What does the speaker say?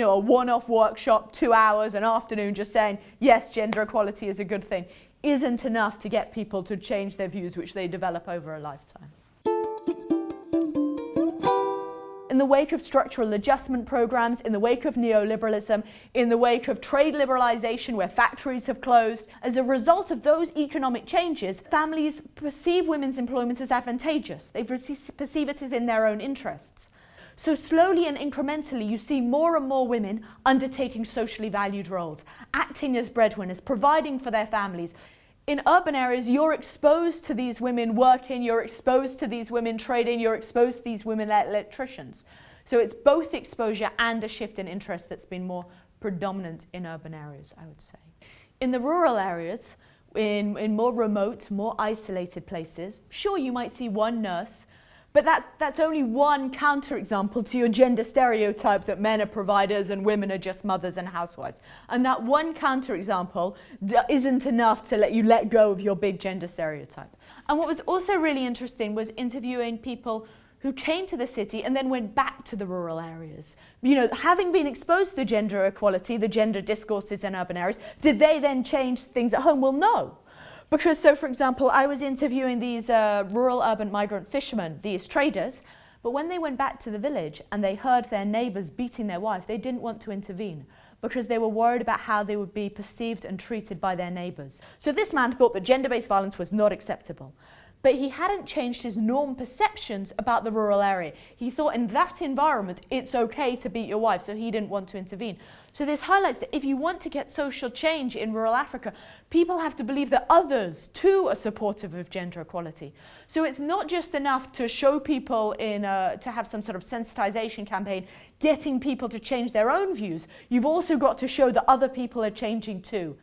a one-off workshop, 2 hours, an afternoon, just saying, yes, gender equality is a good thing, isn't enough to get people to change their views, which they develop over a lifetime. In the wake of structural adjustment programs, in the wake of neoliberalism, in the wake of trade liberalization where factories have closed, as a result of those economic changes, families perceive women's employment as advantageous. They perceive it as in their own interests. So slowly and incrementally, you see more and more women undertaking socially valued roles, acting as breadwinners, providing for their families. In urban areas, you're exposed to these women working, you're exposed to these women trading, you're exposed to these women electricians. So it's both exposure and a shift in interest that's been more predominant in urban areas, I would say. In the rural areas, in more remote, more isolated places, sure, you might see one nurse, but that's only one counterexample to your gender stereotype that men are providers and women are just mothers and housewives. And that one counterexample isn't enough to let you let go of your big gender stereotype. And what was also really interesting was interviewing people who came to the city and then went back to the rural areas. Having been exposed to gender equality, the gender discourses in urban areas, did they then change things at home? Well, no. Because, so for example, I was interviewing these rural urban migrant fishermen, these traders, but when they went back to the village and they heard their neighbours beating their wife, they didn't want to intervene because they were worried about how they would be perceived and treated by their neighbours. So this man thought that gender-based violence was not acceptable. But he hadn't changed his norm perceptions about the rural area. He thought in that environment, it's okay to beat your wife, so he didn't want to intervene. So this highlights that if you want to get social change in rural Africa, people have to believe that others too are supportive of gender equality. So it's not just enough to show people to have some sort of sensitization campaign, getting people to change their own views. You've also got to show that other people are changing too.